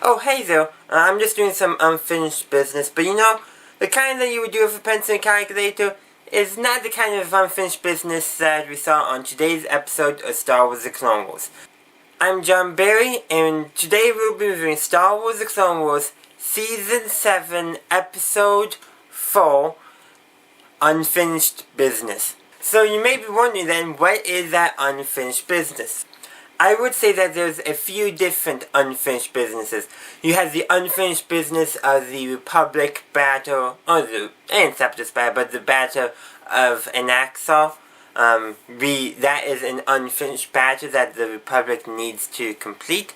Oh, hey there. I'm just doing some unfinished business, but the kind that you would do with a pencil and calculator is not the kind of unfinished business that we saw on today's episode of Star Wars The Clone Wars. I'm John Barry, and today we'll be reviewing Star Wars The Clone Wars Season 7, Episode 4, Unfinished Business. So you may be wondering then, what is that unfinished business? I would say that there's a few different unfinished businesses. You have the unfinished business of the Republic battle, and Separatist battle, but the battle of Anaxar. That is an unfinished battle that the Republic needs to complete.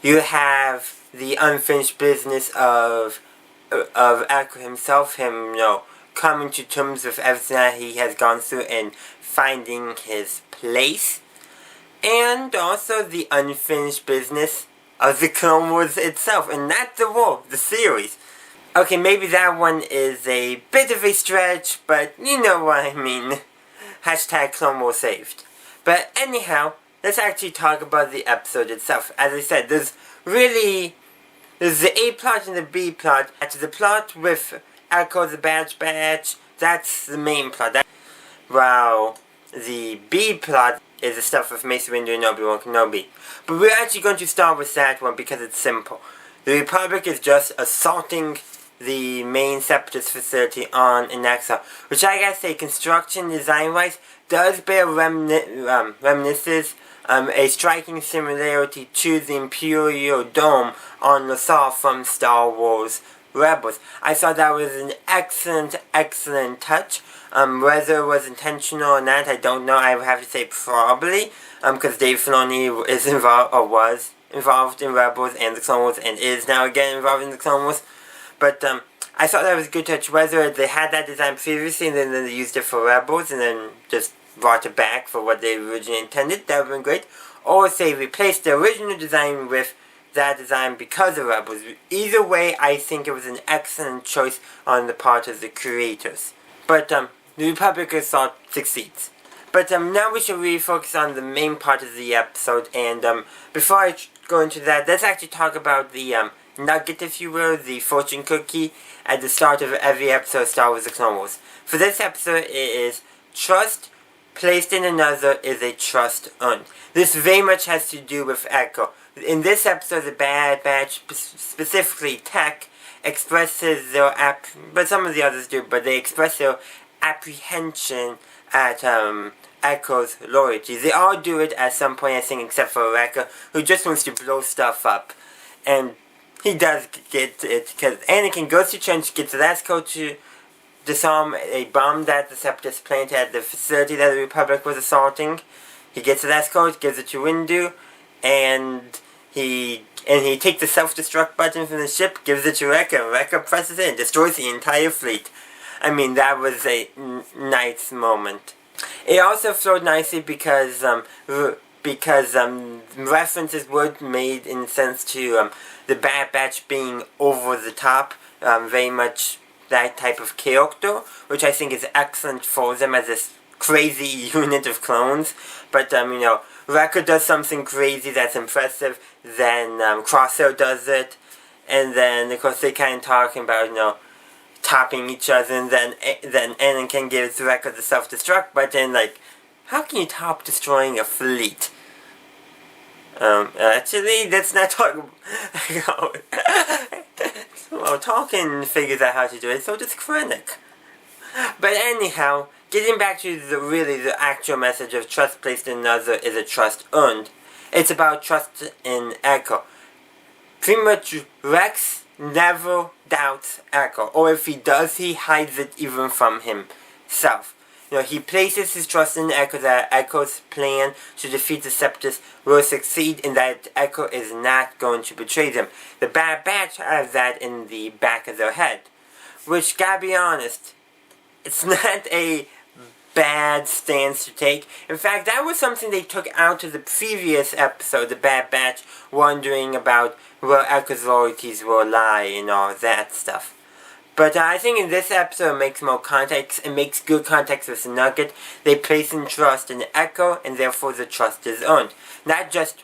You have the unfinished business of Echo himself, coming to terms with everything that he has gone through and finding his place. And also the unfinished business of the Clone Wars itself, and not the war, the series. Okay, maybe that one is a bit of a stretch, but you know what I mean. Hashtag Clone Wars saved. But anyhow, let's actually talk about the episode itself. As I said, there's the A plot and the B plot. The plot with Echo the Bad Batch, that's the main plot. While the B plot is the stuff with Mace Windu and Obi-Wan Kenobi. But we're actually going to start with that one because it's simple. The Republic is just assaulting the main Separatist facility on Anaxar, which I gotta say, construction design-wise, does bear reminiscences, a striking similarity to the Imperial Dome on Lothal from Star Wars Rebels. I thought that was an excellent touch. Whether it was intentional or not, I don't know. I would have to say probably, because Dave Filoni is involved, or was involved in Rebels and the Clone Wars, and is now again involved in the Clone Wars. But I thought that was a good touch. Whether they had that design previously and then they used it for Rebels and then just brought it back for what they originally intended, that would have been great. Or if they replaced the original design with that design because of Rebels. Either way, I think it was an excellent choice on the part of the creators. But the Republic assault succeeds. But now we should really focus on the main part of the episode, and before I go into that, let's actually talk about the nugget, if you will, the fortune cookie at the start of every episode of Star Wars The Clone Wars. For this episode, it is trust placed in another is a trust earned. This very much has to do with Echo. In this episode, the Bad Batch, specifically Tech, expresses their but some of the others do, but they express their apprehension at Echo's loyalty. They all do it at some point, I think, except for Echo, who just wants to blow stuff up. And he does get it, because Anakin goes to Trench, gets the last code to disarm a bomb that the Separatists planted at the facility that the Republic was assaulting. He gets the last code, gives it to Windu, and he takes the self-destruct button from the ship, gives it to Wrecker. Wrecker presses it and destroys the entire fleet. I mean, that was a nice moment. It also flowed nicely because references were made in sense to the Bad Batch being over the top, very much that type of character, which I think is excellent for them as this crazy unit of clones. But Wrecker does something crazy that's impressive, then Crosshair does it, and then of course they kind of talking about topping each other, and then Anakin gives Wrecker the self-destruct, but then how can you top destroying a fleet? Actually, let's not talk about well, Tolkien figures out how to do it, so does Krennic. But anyhow, getting back to the actual message of trust placed in another is a trust earned. It's about trust in Echo. Pretty much, Rex never doubts Echo, or if he does, he hides it even from himself. He places his trust in Echo that Echo's plan to defeat the Separatists will succeed, and that Echo is not going to betray them. The Bad Batch has that in the back of their head. Which, gotta be honest, it's not a bad stance to take. In fact, that was something they took out of the previous episode, the Bad Batch, wondering about where Echo's loyalties will lie and all that stuff. But I think in this episode it makes more context. It makes good context with the nugget. They place in trust in Echo, and therefore the trust is earned. Not just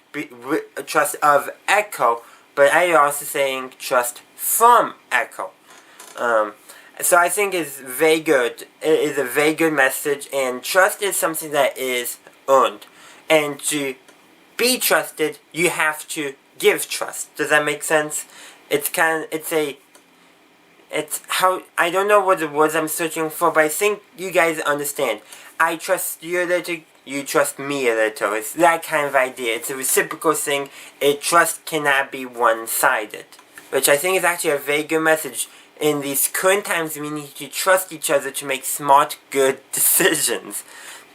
trust of Echo, but I also saying trust from Echo. So I think it's very good. It is a very good message, and trust is something that is earned. And to be trusted, you have to give trust. Does that make sense? It's how, I don't know what the words I'm searching for, but I think you guys understand. I trust you a little, you trust me a little. It's that kind of idea. It's a reciprocal thing. Trust cannot be one-sided. Which I think is actually a very good message. In these current times, we need to trust each other to make smart, good decisions.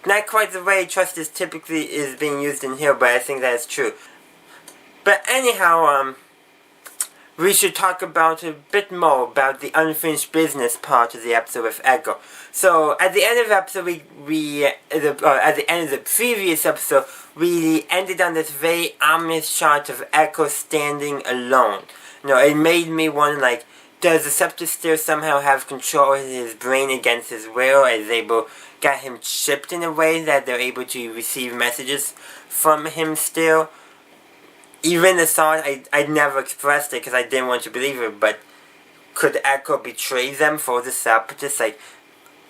Not quite the way trust is typically being used in here, but I think that is true. But anyhow, we should talk about a bit more about the unfinished business part of the episode with Echo. So at the end of the episode, at the end of the previous episode, we ended on this very ominous shot of Echo standing alone. It made me wonder, like, does the subsidiary somehow have control of his brain against his will? Is able got him chipped in a way that they're able to receive messages from him still? Even the thought, I never expressed it because I didn't want to believe it, but could Echo betray them for the separatists, like,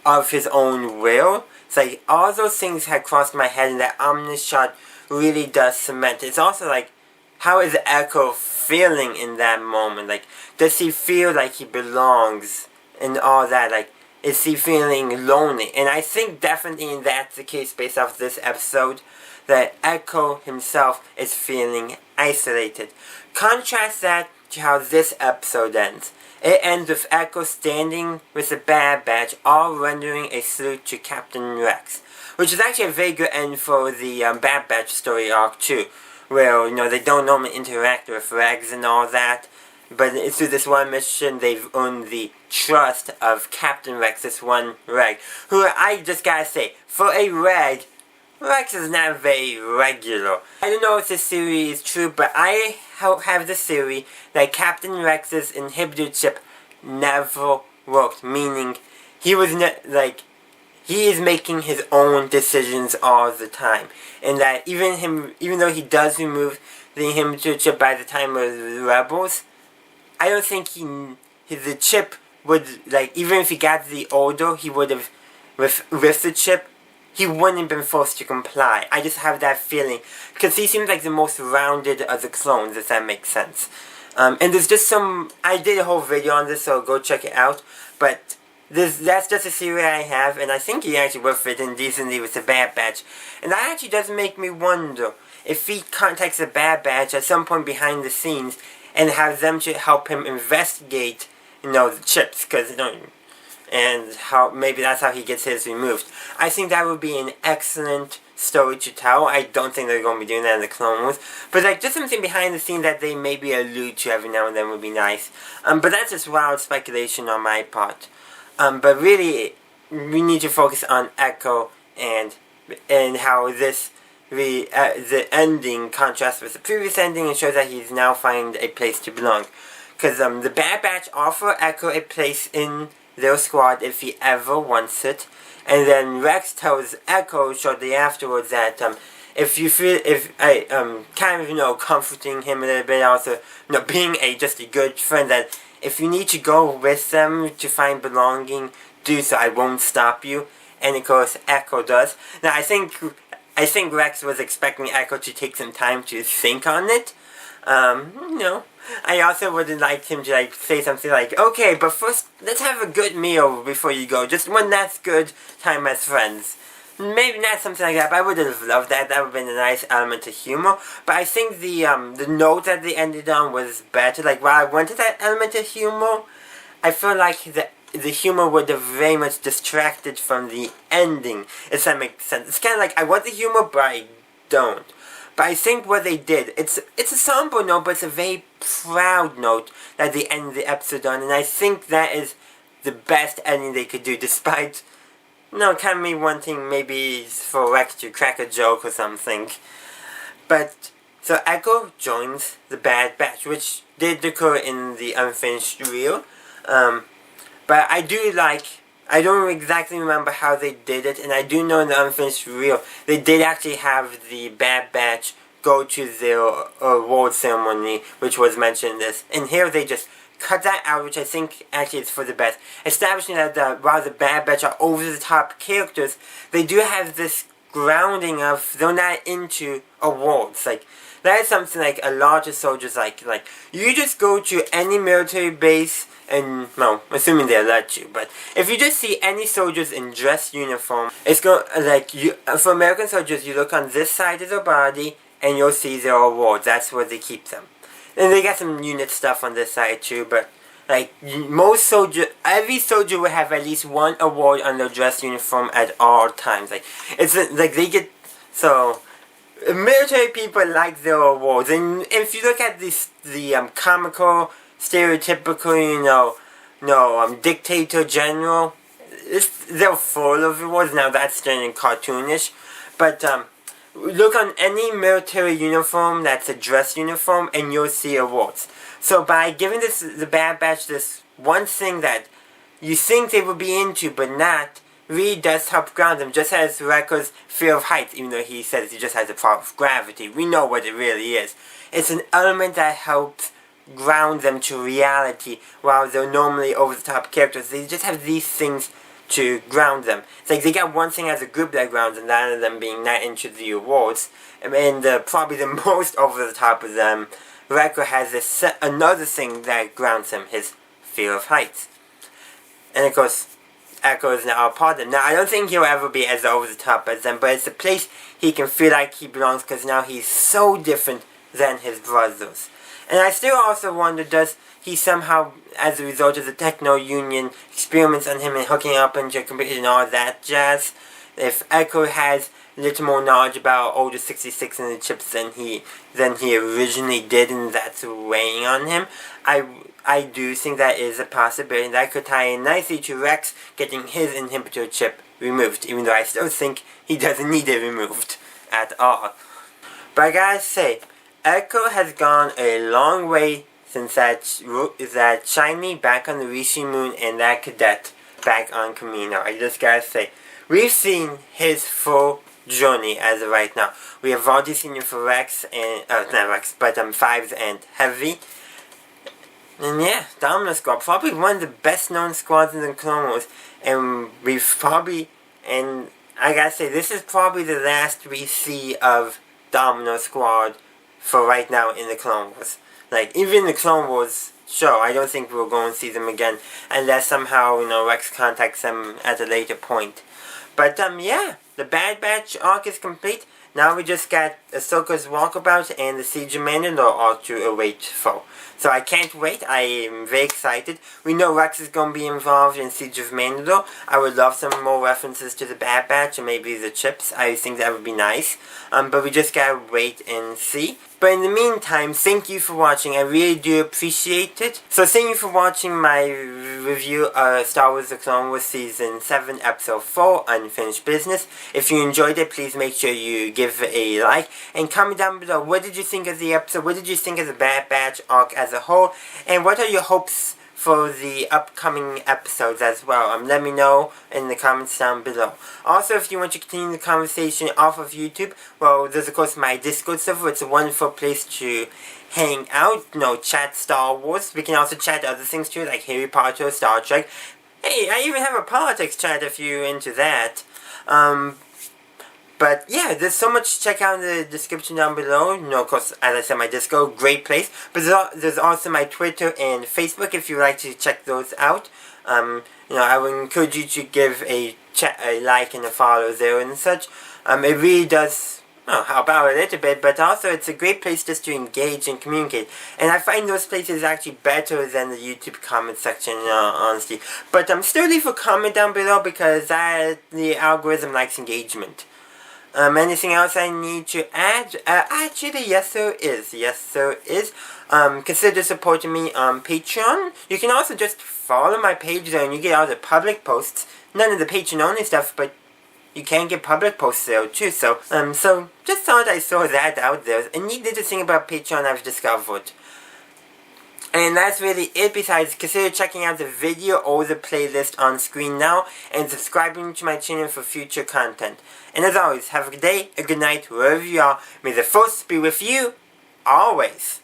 of his own will? It's like, all those things had crossed my head, and that ominous shot really does cement it. It's also like, how is Echo feeling in that moment? Like, does he feel like he belongs and all that? Like, is he feeling lonely? And I think definitely that's the case based off this episode, that Echo himself is feeling isolated. Contrast that to how this episode ends. It ends with Echo standing with the Bad Batch, all rendering a salute to Captain Rex, which is actually a very good end for the Bad Batch story arc too, where, they don't normally interact with Rex and all that, but through this one mission, they've earned the trust of Captain Rex, this one Reg, who I just gotta say, for a Reg, Rex is not very regular. I don't know if this theory is true, but I have the theory that Captain Rex's inhibitor chip never worked, meaning he was he is making his own decisions all the time, and that even though he does remove the inhibitor chip by the time of the Rebels, I don't think the chip would, even if he got the order, he would have, with the chip, he wouldn't have been forced to comply. I just have that feeling, because he seems like the most rounded of the clones, if that makes sense. And there's just I did a whole video on this, so go check it out, but that's just a theory I have, and I think he actually would fit in decently with the Bad Batch. And that actually does make me wonder if he contacts the Bad Batch at some point behind the scenes and has them to help him investigate, the chips, because, and how maybe that's how he gets his removed. I think that would be an excellent story to tell. I don't think they're going to be doing that in the Clone Wars, but just something behind the scenes that they maybe allude to every now and then would be nice. But that's just wild speculation on my part. But really, we need to focus on Echo and how the ending contrasts with the previous ending and shows that he's now find a place to belong. Because the Bad Batch offer Echo a place in their squad if he ever wants it, and then Rex tells Echo shortly afterwards that comforting him a little bit, also being just a good friend, that if you need to go with them to find belonging, do so. I won't stop you. And of course, Echo does. Now I think Rex was expecting Echo to take some time to think on it. I also would have liked him to say something like, okay, but first let's have a good meal before you go. Just one last good time as friends. Maybe not something like that, but I would have loved that. That would have been a nice element of humor. But I think the note that they ended on was better. While I wanted that element of humor, I feel like the humor would have very much distracted from the ending, if that makes sense. It's kind of like, I want the humor, but I don't. But I think what they did, it's a somber note, but it's a very proud note that they end the episode on, and I think that is the best ending they could do, despite, kind of me wanting maybe for Rex to crack a joke or something. But, so Echo joins the Bad Batch, which did occur in the unfinished reel, but I don't exactly remember how they did it, and I do know in the unfinished reel, they did actually have the Bad Batch go to the award ceremony, which was mentioned in this. And here they just cut that out, which I think actually is for the best, establishing that while the Bad Batch are over-the-top characters, they do have this grounding of they're not into awards. Like, that is something like a lot of soldiers like you just go to any military base and, well, assuming they'll let you, but if you just see any soldiers in dress uniform, it's going, like, for American soldiers, you look on this side of their body and you'll see their awards. That's where they keep them. And they got some unit stuff on this side too, but like every soldier will have at least one award on their dress uniform at all times. Like, it's like they get, so military people like their awards. And if you look at the comical, stereotypical, dictator general, they're full of awards. Now that's turning cartoonish, but look on any military uniform that's a dress uniform and you'll see awards. So by giving the Bad Batch this one thing that you think they would be into but not, really does help ground them, just as Wrecker's fear of heights, even though he says he just has a problem with gravity. We know what it really is. It's an element that helps ground them to reality, while they're normally over-the-top characters. They just have these things to ground them. It's like they got one thing as a group that grounds them, that of them being not into the awards. And probably the most over the top of them, Wrecker has another thing that grounds him, his fear of heights. And of course, Echo is now a part of them. Now, I don't think he'll ever be as over the top as them, but it's a place he can feel like he belongs, because now he's so different than his brothers. And I still also wonder, does he somehow, as a result of the Techno-Union experiments on him and hooking up into a computer and all that jazz, if Echo has a little more knowledge about Order 66 and the chips than he originally did, and that's weighing on him, I do think that is a possibility. That could tie in nicely to Rex getting his inhibitor chip removed, even though I still think he doesn't need it removed at all. But I gotta say, Echo has gone a long way since that shiny back on the Rishi Moon and that cadet back on Kamino. I just gotta say, we've seen his full journey as of right now. We have already seen him for Rex and, not Rex, but Fives and Heavy. And yeah, Domino Squad, probably one of the best known squads in the Clone Wars. And and I gotta say, this is probably the last we see of Domino Squad for right now in the Clone Wars. Like, even the Clone Wars show, I don't think we're going to see them again, unless somehow, Rex contacts them at a later point. But, yeah, the Bad Batch arc is complete. Now we just got Ahsoka's walkabout and the Siege of Mandalore all to await for. So I can't wait. I am very excited. We know Rex is going to be involved in Siege of Mandalore. I would love some more references to the Bad Batch and maybe the chips. I think that would be nice. But we just gotta wait and see. But in the meantime, thank you for watching. I really do appreciate it. So thank you for watching my review of Star Wars The Clone Wars Season 7, Episode 4, Unfinished Business. If you enjoyed it, please make sure you give it a like. And comment down below, what did you think of the episode? What did you think of the Bad Batch arc as a whole? And what are your hopes for the upcoming episodes as well? Let me know in the comments down below. Also, if you want to continue the conversation off of YouTube, well, there's of course my Discord server. It's a wonderful place to hang out, chat Star Wars. We can also chat other things too, like Harry Potter, Star Trek. Hey, I even have a politics chat if you're into that. But yeah, there's so much to check out in the description down below. Of course, as I said, my Discord, great place. But there's also my Twitter and Facebook if you'd like to check those out. I would encourage you to give a like and a follow there and such. It really does help out a little bit, but also it's a great place just to engage and communicate. And I find those places actually better than the YouTube comment section, honestly. But still leave a comment down below because the algorithm likes engagement. Anything else I need to add? Actually, yes there is. Yes there is. Consider supporting me on Patreon. You can also just follow my page there and you get all the public posts. None of the Patreon only stuff, but you can get public posts there too. So just thought I saw that out there. A neat little thing about Patreon I've discovered. And that's really it. Besides, consider checking out the video or the playlist on screen now, and subscribing to my channel for future content. And as always, have a good day, a good night, wherever you are. May the force be with you, always.